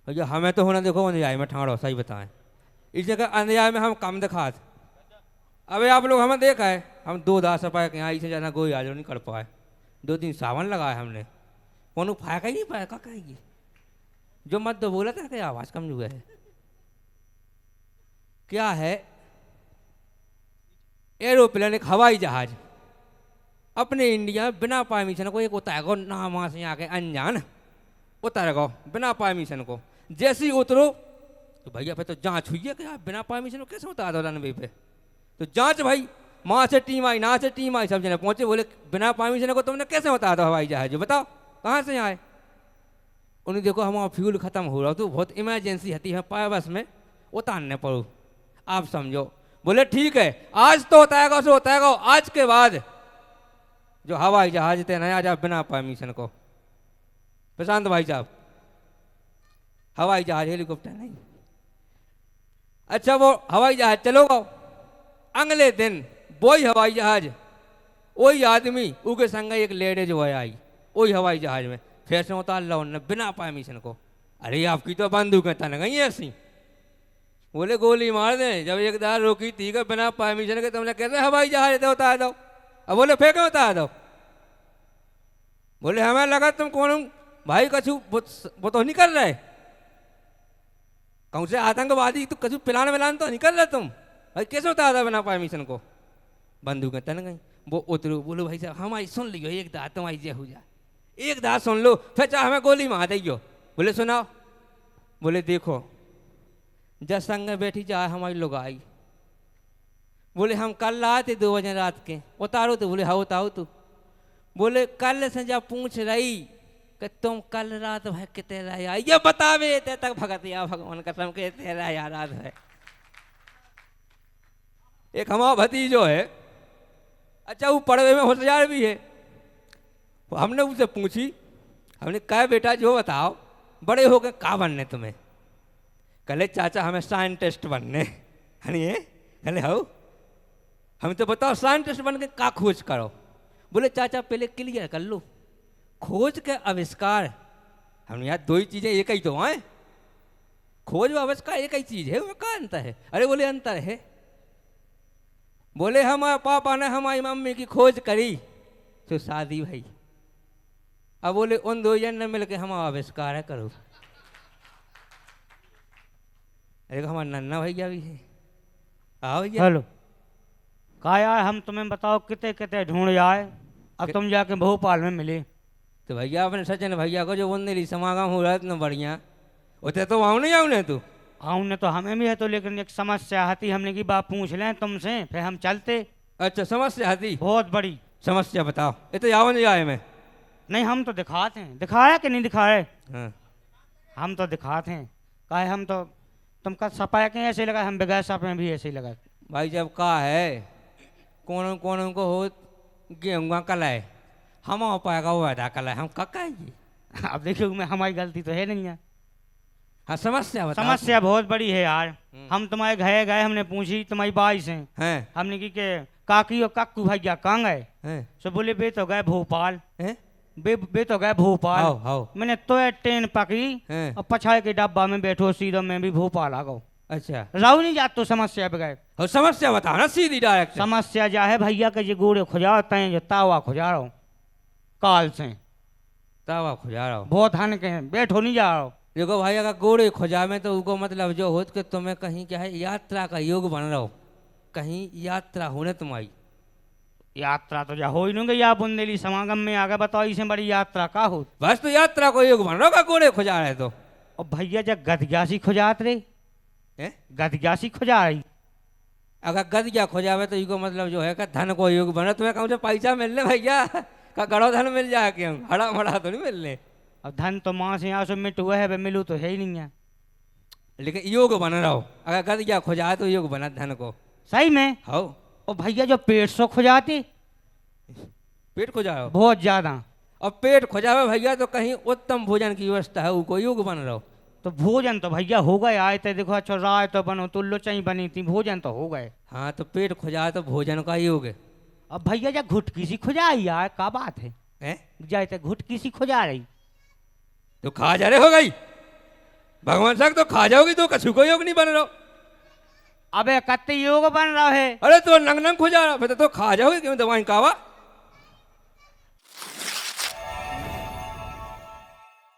भैया हमें तो होना देखो अंधेराई में ठाड़ो सही बताएं। इस जगह अंधेराई में हम कम दिखात। अबे आप लोग हमें देखा है, हम 2 दास पाए कि यहाँ इसे जाना कोई आज नहीं कर पाए। 2 दिन सावन लगाया हमने, कौन फायका ही नहीं पाया का कहेगी। जो मत तो बोला था कि आवाज कम हुआ है। क्या है, एरोप्लेन एक हवाई जहाज अपने इंडिया में बिना परमिशन को एक उतार को नाम से यहाँ के अनजान उतार गो बिना परमिशन को। जैसे ही उतरो तो भैया फिर तो जांच हुई है कि आप बिना परमिशन को कैसे उतार दो रनवे पे। तो जांच भाई, वहाँ से टीम आई, ना से टीम आई, सब जने पहुंचे, बोले बिना परमिशन को तुमने कैसे उतार दो हवाई जहाज, बताओ कहाँ से आए। उन्हें देखो हमारा फ्यूल खत्म हो रहा तो बहुत इमरजेंसी होती है, पाए बस में उतारने पड़ो, आप समझो। बोले ठीक है आज तो उतारेगा सो उतारेगा, आज के बाद जो हवाई जहाज थे नया जा बिना परमिशन को। प्रशांत भाई साहब, हवाई जहाज हेलीकॉप्टर नहीं। अच्छा वो हवाई जहाज चलोगा, अगले दिन वही हवाई जहाज वही आदमी उनके संग एक लेडीज वो आई वही हवाई जहाज में, फिर से उतार लो उन्होंने बिना परमिशन को। अरे आपकी तो बंदूक तन गई ऐसी। बोले गोली मार दे, जब एक दार रोकी थी कि बिना परमिशन के तुमने कैसे हवाई जहाज थे उतार दो। अब बोले फेंको उतार दो। बोले हमें लगा तुम कौन भाई कछु वो तो नहीं कर रहे, कौन से आतंकवादी तो कछु पिलाने विलाने तो नहीं कर रहे तुम, भाई कैसे उतार दो बिना परमिशन को। बंदूकें तन गई, वो उतरो। बोलो भाई साहब हमारी सुन लियो एक दात तुम्हारी जय हो जाए, एक दात सुन लो फिर चाहे हमें गोली मार दियो। बोले सुनाओ। बोले देखो जब संग बैठी जाए हमारी लोग आई। बोले हम कल आए थे 2 बजे रात के, उतारो तो। बोले हाँ उतारो तो। बोले कल से जब पूछ रही कि तुम कल रात भाई कितने रहे आई, ये बतावे ते तक भगत या भगवान कसम के तेरा यार रात है। एक हमारा भतीजो है, अच्छा वो पढ़वे में होशियार भी है। हमने उससे पूछी, हमने कहा बेटा जो बताओ बड़े हो गए का बनने तुम्हें। कहले चाचा हमें साइंटिस्ट बनने। कहले हो हम तो बताओ साइंटिस्ट बन के का खोज करो। बोले चाचा पहले क्लियर कर लो, खोज के आविष्कार हमने यार 2 ही चीजें एक ही तो हैं, खोज और आविष्कार एक ही चीज है, उसमें क्या अंतर है। अरे बोले अंतर है। बोले हमारे पापा ने हमारी मम्मी की खोज करी तो शादी भाई। अब बोले उन 2 जन ने मिलकर हमारा आविष्कार है करो। अरे हमारा नन्ना भैया भी है, आओ भैया। हेलो कहा यार हम तुम्हें बताओ कितने कितने ढूंढ आए, अब तुम जाके भोपाल में मिले। तो भैया अपने सचिन भैया को जो बुंदेली समागम हो रहा है इतना बढ़िया, उतने तो आऊ नहीं आऊ ने तू। आऊँ तो हमें भी है तो, लेकिन एक समस्या आती हमने की बात पूछ लें तुमसे फिर हम चलते। अच्छा समस्या थी, बहुत बड़ी समस्या बताओ। ये तो जाओ नहीं आए मैं। नहीं हम तो दिखाते हैं, दिखाया कि नहीं दिखाए। हाँ। हम तो दिखाते हैं, काहे हम तो तुम का सपाया के ऐसे लगा, हम बगैर सप में भी ऐसे ही लगा। भाई जब का है कौन कौन को हो गेहूँ कला है, हम पाएगा वो अदा कला है, हम कक्का है जी। अब देखियो मैं हमारी गलती तो है नहीं है। हाँ समस्या बताओ। समस्या बहुत बड़ी है यार। हम तुम्हारे घर गए, हमने पूछी तुम्हारी बाई से, हैं हमने की के काकी और काकू भैया कहाँ गए। हैं सो बोले बे तो गए भोपाल, हैं बे तो गए भोपाल। आओ आओ। मैंने तो ट्रेन पकड़ी हैं और पछाड़ के डब्बा में बैठो सीधो मैं भी भोपाल आ गो। अच्छा राहु नहीं जात तो समस्या पे गए। और समस्या बताओ ना सीधी डायरेक्ट। समस्या जा है भैया के जो गोड़े खुजा तय जो तावा खुजा रहा हूँ काल से, तावा खुजा रहा हो। बहुत हन के हैं, बैठो नहीं जा रहा हूँ। देखो भाई अगर गोड़े खोजा में तो उनको मतलब जो हो कि तुम्हें कहीं क्या है यात्रा का योग बन रहा हो, कहीं यात्रा होने तुम्हारी। यात्रा तो जा हो ही नहीं गई, आप बुंदेली समागम में आगे बताओ इसे बड़ी यात्रा का हो। बस तो यात्रा को योग बन रहा होगा गोड़े खोजा रहे तो। और भैया जब गदग्यासी खुजात रे, हैं गदग्यासी खुजा रही। अगर गद गया खोजावे तो इको मतलब जो है का धन को योग बना, तुम्हें कौन से पैसा मिलने भैया का गड़ो धन मिल जाए कि हम हड़ा मड़ा तो नहीं मिलने। अब धन तो माँ से यहाँ से मिट हुआ है, मिलू तो है ही नहीं है। लेकिन योग बन रहा हो, अगर गद गया खोजाए तो योग बना धन को। सही में। हो और भैया जो पेट सो खुजाती पेट खोजाओ बहुत ज्यादा, और पेट खोजावे भैया तो कहीं उत्तम भोजन की व्यवस्था है उनको योग बन रहा हो। तो भोजन तो भैया हो गए आए थे, देखो अच्छा राय तो बनो तुल्लो चाई बनी थी, भोजन तो हो गए। हाँ तो पेट खोजाए तो भोजन का योग है। अब भैया जब घुटकी सी खुजाई यार का बात है, हैं जाए तो घुटकी सी खुजा रही। तो खा जा रहे हो गई। भगवान साहब तो खा जाओगी तो कछु को योग नहीं बन रहा। अबे कत्ते योग बन रहा है। अरे तो नंग नंग खो जा रहा फिर तो खा जाओगी क्यों दवाई कावा।